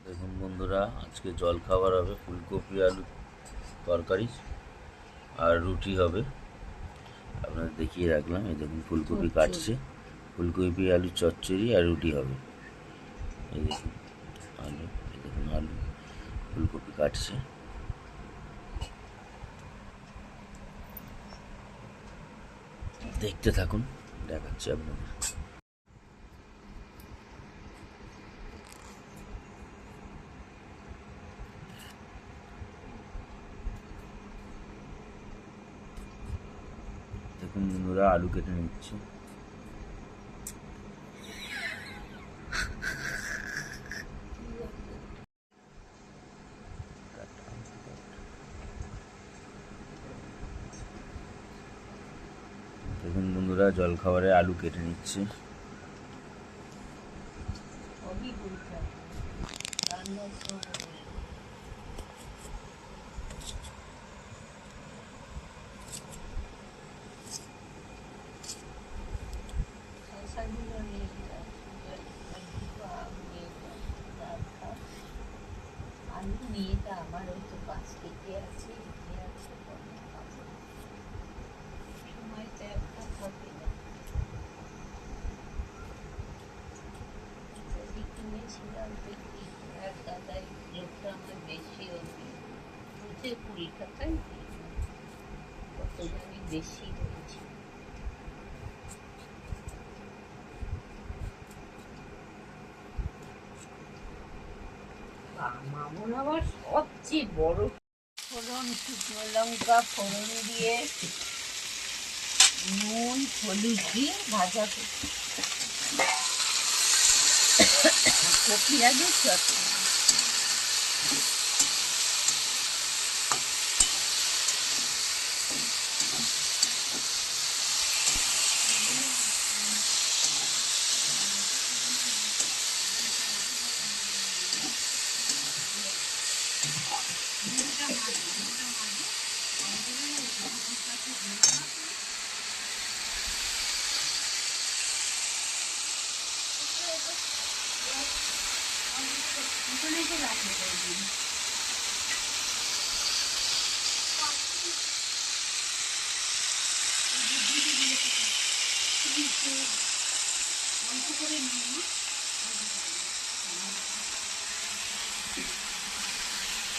দেখুন বন্ধুরা, আজকে জল খাবার হবে ফুলকপি আলু তরকারি আর রুটি হবে। আপনাদের দেখিয়ে রাখলাম। এই দেখুন ফুলকপি কাটছে, ফুলকপি আলু চচ্চড়ি আর রুটি হবে। এই দেখুন আলু, এই দেখুন আলু, ফুলকপি কাটছে। দেখতে থাকুন, দেখাচ্ছি আপনাদের। দেখুন বন্ধুরা, আলু কেটে নিচ্ছে। দেখুন বন্ধুরা, জলখাবারে আলু কেটে নিচ্ছে। আলু মেয়েটা আমার ওই তো 5 কেজি আছে, সময়টা একটা থাকে না। যদি কিনেছিলাম দেখি এক দাদাই লোকটা আমার বেশি ওকে বুঝে 20 টাকাই কত জানি বেশি হয়েছে। মামুন আবার সবচেয়ে বড় ফোড়ন, শুকনো লঙ্কা ফোড়ন দিয়ে নুন হলুদ দিয়ে ভাজা কপি আগে চটনি।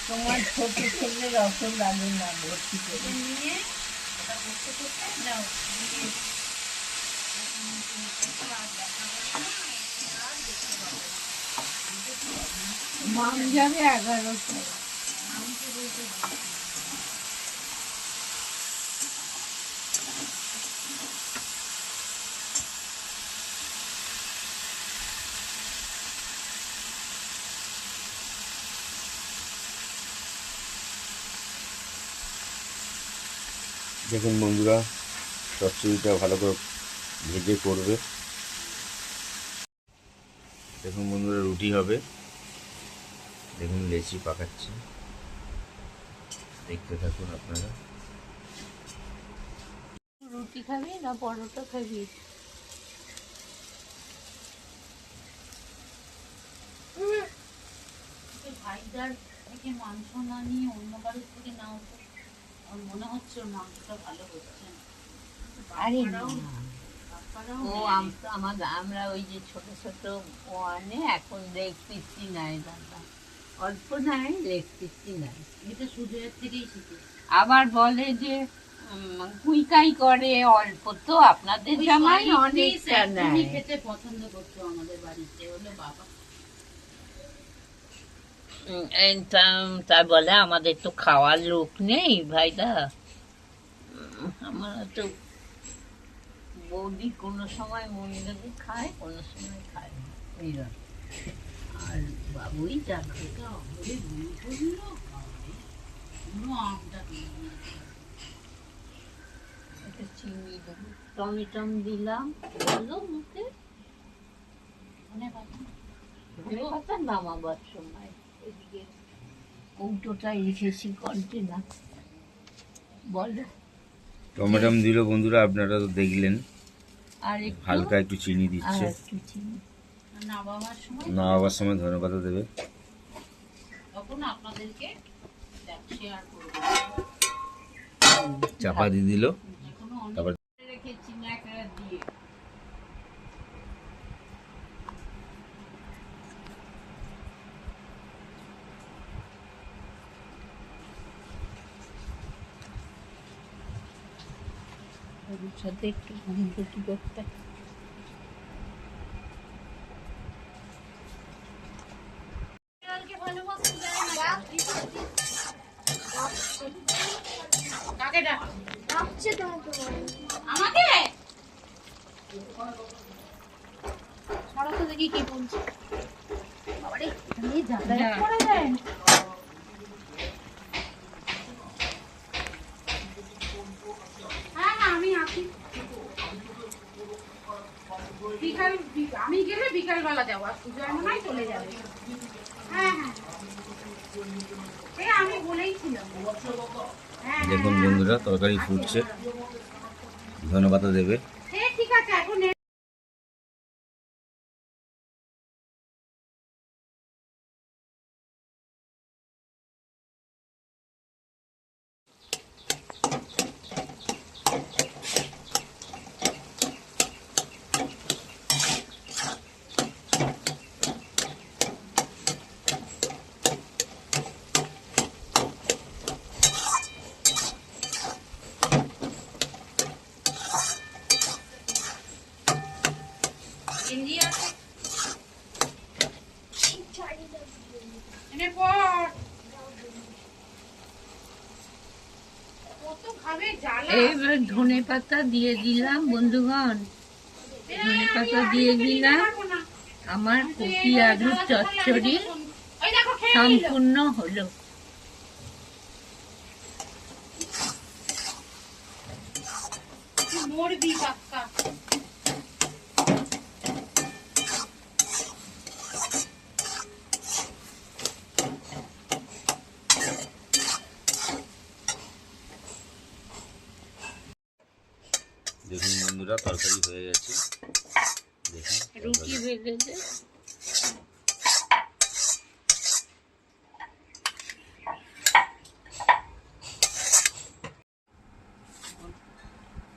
তোমার ছোট ছেলে রসম লাগে না ভর্তি করে নিয়ে মাম যাবে 11টায়। দেখুন বন্ধুরা, চচ্চড়িটা ভালো করে ভেজে করবে। দেখুন বন্ধুরা, রুটি হবে। দেখুন লেচি পাকাচ্ছে, দেখতে থাকুন আপনারা। রুটি খাবি না পরোটা খাবি? ভাইদার থেকে মাংস না নিয়ে অন্য বাড়ির থেকে নাও তো, আমার মনে হচ্ছে ওর মাংসটা ভালো হচ্ছে। আরে না, ও আমরা ওই যে ছোট ছোট ও আনে এখন লেগ পিসি নাই দাদা, অল্প নাই লেগ পিসি নাই। এটা সুজয়ের থেকেই শিখে। আবার বলে যে কুইকাই করে অল্প, তো আপনাদের জামাই অনেকটা নাই। খেতে পছন্দ করতো আমাদের বাড়িতে, হলো বাবা তাই বলে আমাদের তো খাওয়ার লোক নেই ভাইদা। আমার তো বৌদি কোনো সময় মন গেলে খায়, কোনো সময় খায় না, এইরকম। আর বাবুই যা খেতে চিনি দেবো, টমেটম দিলাম, বললো মুখে ধনে পাতা নামাবার সময় এদিকে কৌটোটা রেখেছি কন্টেনার। বলো, টমেটম দিল বন্ধুরা, আপনারা তো দেখলেন। আর হালকা একটু চিনি দিচ্ছে। একটু চিনি নামাবার সময় ধনেপাতা দেবে। তোমাদেরকে শেয়ার করবো। চাপা দিয়ে দিল, এখনো তারপর অনেক রেখেছি ন্যাকড়া দিয়ে। ভবিষ্যতে একটু ঘুমটুটি করতে কাকে ডাকো? আমাকে ছাড়ো তো দেখি কি বলছে। বাবারে এখানে যাতায়াত করা যায়? হ্যাঁ হ্যাঁ আমি আছি। আমি গেলে বিকাল বেলা যাবো, আর সুজয় মনে হয় চলে যাবে। হ্যাঁ হ্যাঁ আমি বলেইছিলাম। দেখুন বন্ধুরা তরকারি ফুটছে, ধনেপাতা দেবে। ঠিক আছে এখন এইবার ধনে পাতা দিয়ে দিলাম বন্ধুগণ, ধনে পাতা দিয়ে দিলাম। আমার কপি আলুর চচ্চড়ি সম্পূর্ণ হলো। মরবি কাকা। দেখুন বন্ধুরা তরকারি হয়ে গেছে, দেখুন রুটি ভেজেছে।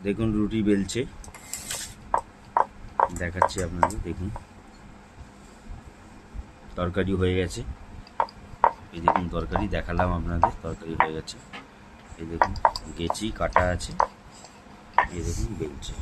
দেখুন রুটি বেলছে, দেখাচ্ছি আপনাদের। দেখুন তরকারি হয়ে গেছে, এই দেখুন তরকারি দেখালাম আপনাদের, তরকারি হয়ে গেছে। এই দেখুন গেছি কাটা আছে, এই দেখুন বেলছে।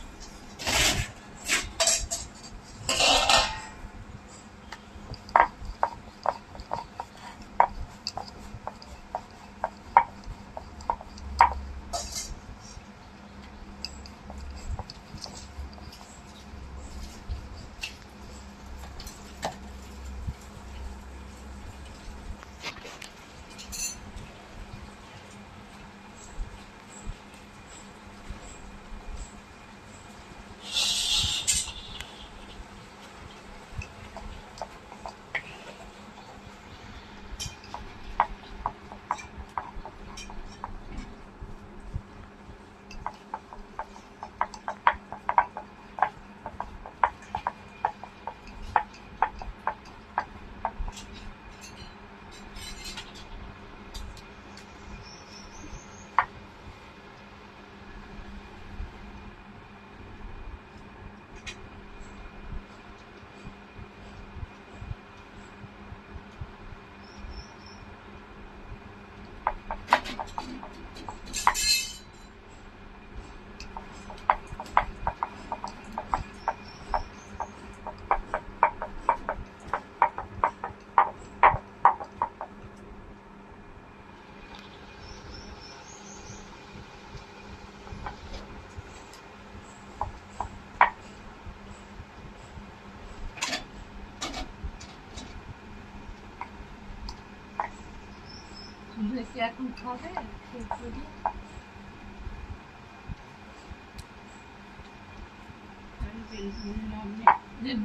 এখন খাবে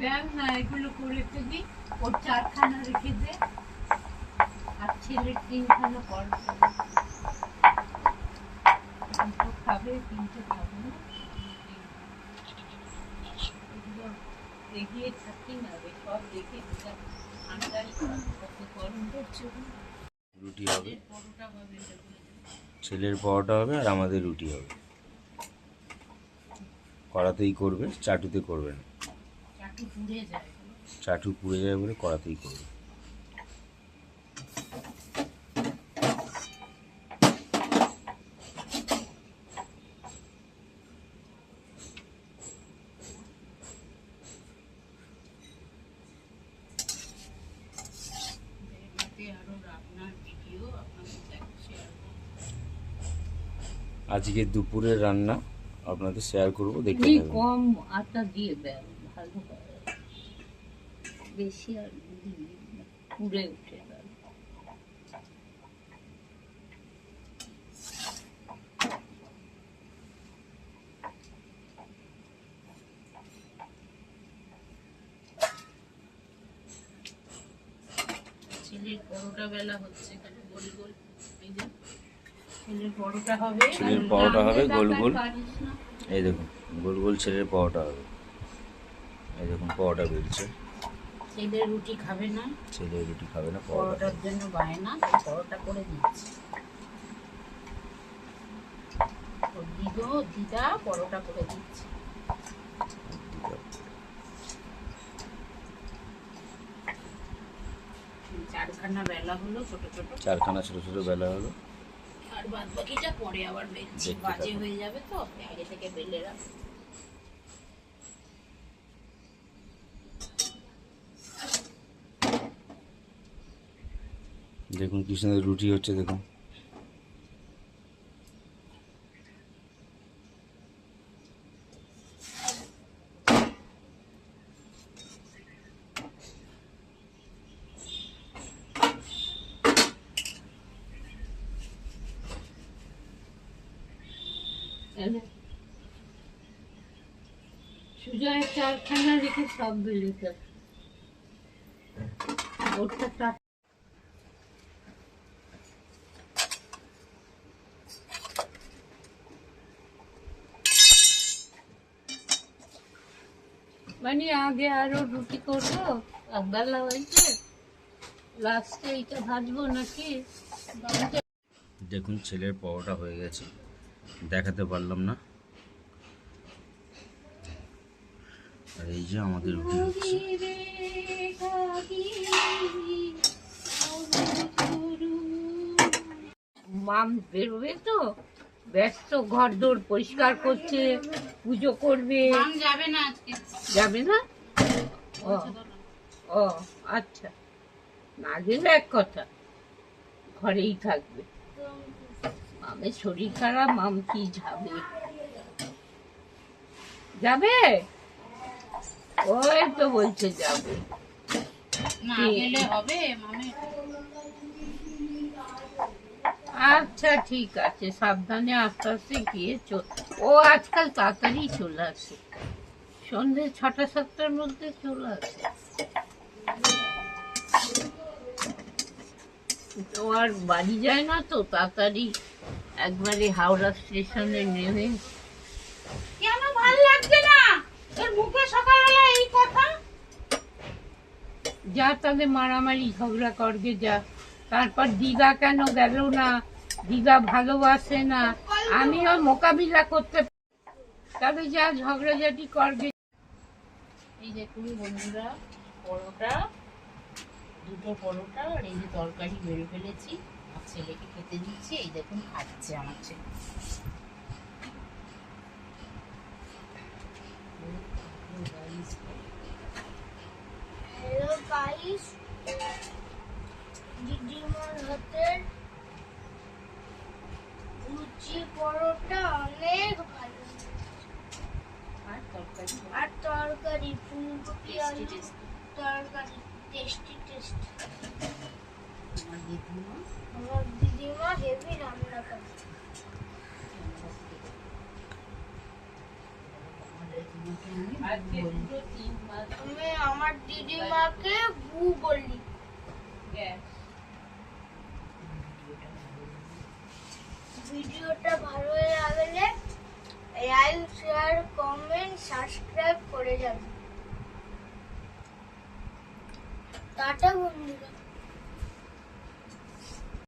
ব্যাগ না, এগুলো করে রেখে দিই। ওর 4খানা রেখে দে, আর ছেলের 3খানা পড়বে। দুটো খাবে, 3টে খাবে না। এগুলো এগিয়ে থাকি না, সব দেখে আন্দাজ কত গরম করছে। রুটি হবে, পরোটা হবে এটা বলে দিন। ছেলের পরোটা হবে আর আমাদের রুটি হবে। কড়াতেই করবে, চাটুতে করবে না। চাটু পুড়ে যায়। চাটু পুড়ে যায় বলে কড়াতেই করবে। এতে আরো রান্নার ভিডিও আপনাদের সাথে শেয়ার করব। আজকে দুপুরের রান্না আপনাদের শেয়ার করব, দেখতে ঘি থাকুন। কম আটা দিয়ে দেন, ভালো হয়। বেশি আর দিবি না, পুড়ে উঠে গেল। ছেলের পরোটা বেলা হচ্ছে, এখানে গোল গোল। এই যে ছেলের পরোটা হবে, ছেলের পরোটা হবে গোল গোল। পারিস না। এই দেখুন গোল গোল ছেলের পরোটা হবে। এই দেখুন পরোটা বেলছে। ছেলে রুটি খাবে না, ছেলে রুটি খাবে না, পরোটা পরোটার খাবে। জন্য বায়না, তাই পরোটা করে দিচ্ছি। ওর দিদা পরোটা করে দিচ্ছে। চারখানা বেলা হলো, ছোট ছোট। চারখানা ছোট ছোট বেলা হলো। আর বাদ বাকিটা পরে আবার বেলছি, দেখতে বাজে থাকুন। হয়ে যাবে তো, আগে থেকে বেলে রাখ। দেখুন কি সুন্দর রুটি হচ্ছে, দেখুন। সুজয় চারখানা রেখে সব বেলেছে। ওরটা চার মানে আগে আরো রুটি করবো, বেলা হয়েছে, লাস্টে এইটা ভাজবো নাকি? দেখুন ছেলের পরোটা হয়ে গেছে, দেখাতে পারলাম না। আর এই যে আমাদের রুটি হচ্ছে। মাম বেরোবে তো, ব্যস্ত, ঘর দোর পরিষ্কার করছে, পুজো করবে। যাবে না আজকে, যাবে না? ও ও আচ্ছা, না গেলে এক কথা, ঘরেই থাকবে। মামের শরীর খারাপ, মাম কি যাবে? যাবে, ওই তো বলছে যাবে। না গেলে হবে মামে। আচ্ছা ঠিক আছে, সাবধানে আস্তে আস্তে গিয়ে ও আজকাল তাড়াতাড়ি চলে আসে, সন্ধ্যে 6টা-7টার মধ্যে চলে আসে। ও আর বাড়ি যায় না তো, তাড়াতাড়ি একবারে হাওড়া স্টেশনে নেমে। কেন ভাল লাগছে না তোর মুখে সকালবেলা এই কথা? যা তাহলে মারামারি ঝগড়া করবে যা। তারপর দিদা কেন গেল না, দিদা ভালোবাসে না, আমিও মোকাবিলা করতে, তবে যা ঝগড়াঝাটি করবে। এই দেখুন বন্ধুরা, পরোটা, দুটো পরোটা আর এই যে তরকারি বেড়ে ফেলেছি, আর ছেলেকে খেতে দিচ্ছি। এই দেখুন খাচ্ছে আমার ছেলে। হ্যালো গাইস, দিদিমার হাতের লুচি পরোটা অনেক ভালো, আর তরকারি ফুলকপি আলু তরকারি টেস্টি টেস্টি। আমার দিদিমা হেভি রান্না করে। আমি আমার দিদিমাকে বু বলি। ভিডিওটা ভালো লাগলে লাইক শেয়ার কমেন্ট সাবস্ক্রাইব করে যাবেন।